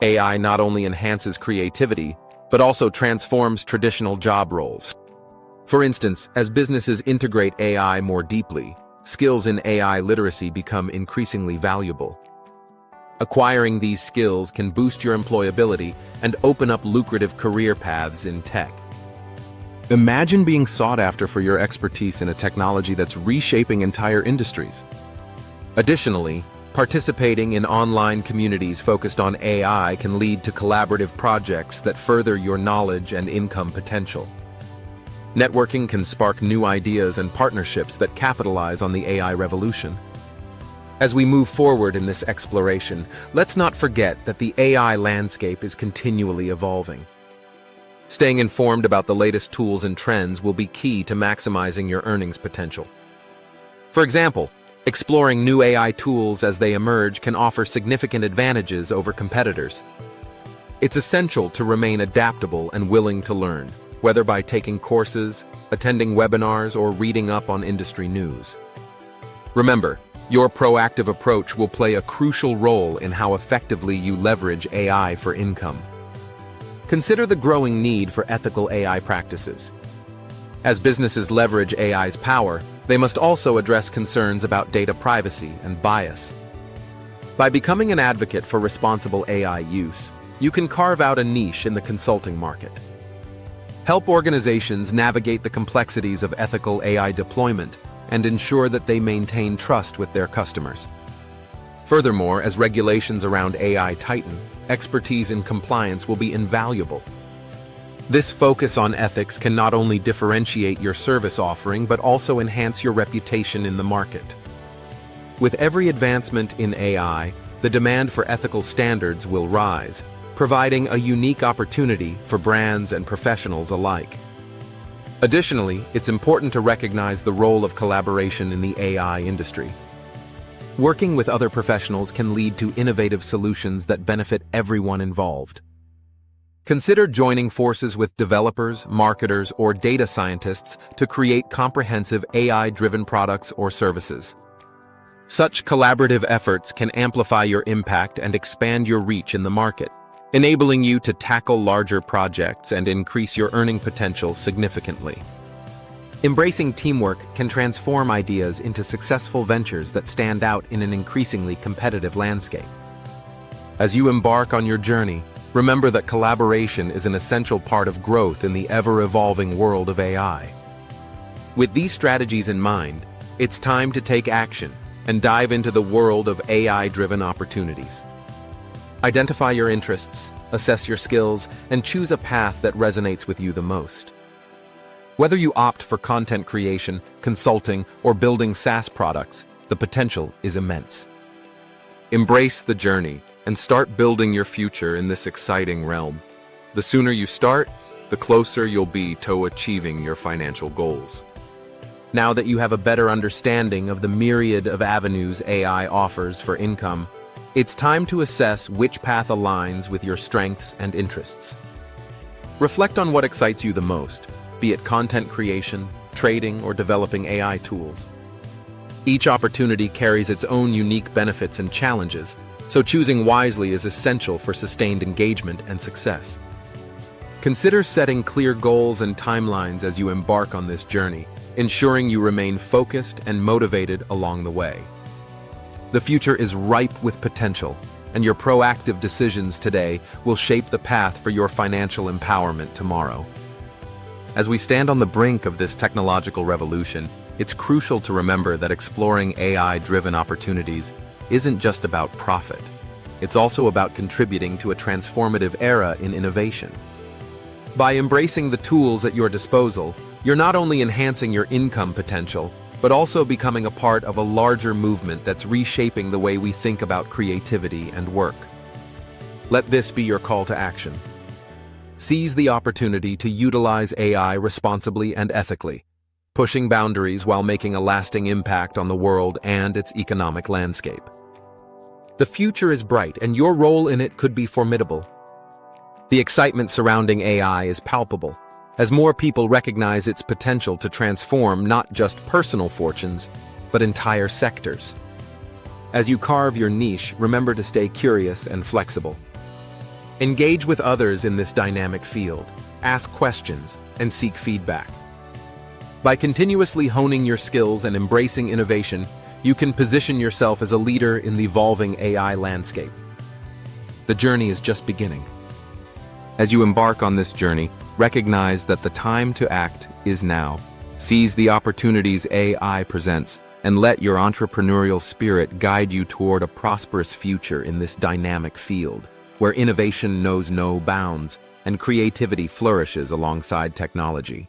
AI not only enhances creativity, but also transforms traditional job roles. For instance, as businesses integrate AI more deeply, skills in AI literacy become increasingly valuable. Acquiring these skills can boost your employability and open up lucrative career paths in tech. Imagine being sought after for your expertise in a technology that's reshaping entire industries. Additionally, participating in online communities focused on AI can lead to collaborative projects that further your knowledge and income potential. Networking can spark new ideas and partnerships that capitalize on the AI revolution. As we move forward in this exploration, let's not forget that the AI landscape is continually evolving. Staying informed about the latest tools and trends will be key to maximizing your earnings potential. For example, exploring new AI tools as they emerge can offer significant advantages over competitors. It's essential to remain adaptable and willing to learn, whether by taking courses, attending webinars, or reading up on industry news. Remember, your proactive approach will play a crucial role in how effectively you leverage AI for income. Consider the growing need for ethical AI practices. As businesses leverage AI's power, they must also address concerns about data privacy and bias. By becoming an advocate for responsible AI use, you can carve out a niche in the consulting market. Help organizations navigate the complexities of ethical AI deployment and ensure that they maintain trust with their customers. Furthermore, as regulations around AI tighten, expertise in compliance will be invaluable. This focus on ethics can not only differentiate your service offering but also enhance your reputation in the market. With every advancement in AI, the demand for ethical standards will rise, providing a unique opportunity for brands and professionals alike. Additionally, it's important to recognize the role of collaboration in the AI industry. Working with other professionals can lead to innovative solutions that benefit everyone involved. Consider joining forces with developers, marketers, or data scientists to create comprehensive AI-driven products or services. Such collaborative efforts can amplify your impact and expand your reach in the market, enabling you to tackle larger projects and increase your earning potential significantly. Embracing teamwork can transform ideas into successful ventures that stand out in an increasingly competitive landscape. As you embark on your journey, remember that collaboration is an essential part of growth in the ever-evolving world of AI. With these strategies in mind, it's time to take action and dive into the world of AI-driven opportunities. Identify your interests, assess your skills, and choose a path that resonates with you the most. Whether you opt for content creation, consulting, or building SaaS products, the potential is immense. Embrace the journey and start building your future in this exciting realm. The sooner you start, the closer you'll be to achieving your financial goals. Now that you have a better understanding of the myriad of avenues AI offers for income, it's time to assess which path aligns with your strengths and interests. Reflect on what excites you the most, be it content creation, trading, or developing AI tools. Each opportunity carries its own unique benefits and challenges, so choosing wisely is essential for sustained engagement and success. Consider setting clear goals and timelines as you embark on this journey, ensuring you remain focused and motivated along the way. The future is ripe with potential, and your proactive decisions today will shape the path for your financial empowerment tomorrow. As we stand on the brink of this technological revolution, it's crucial to remember that exploring AI-driven opportunities isn't just about profit. It's also about contributing to a transformative era in innovation. By embracing the tools at your disposal, you're not only enhancing your income potential, but also becoming a part of a larger movement that's reshaping the way we think about creativity and work. Let this be your call to action. Seize the opportunity to utilize AI responsibly and ethically, pushing boundaries while making a lasting impact on the world and its economic landscape. The future is bright, and your role in it could be formidable. The excitement surrounding AI is palpable, as more people recognize its potential to transform not just personal fortunes, but entire sectors. As you carve your niche, remember to stay curious and flexible. Engage with others in this dynamic field, ask questions, and seek feedback. By continuously honing your skills and embracing innovation, you can position yourself as a leader in the evolving AI landscape. The journey is just beginning. As you embark on this journey, recognize that the time to act is now. Seize the opportunities AI presents, and let your entrepreneurial spirit guide you toward a prosperous future in this dynamic field, where innovation knows no bounds and creativity flourishes alongside technology.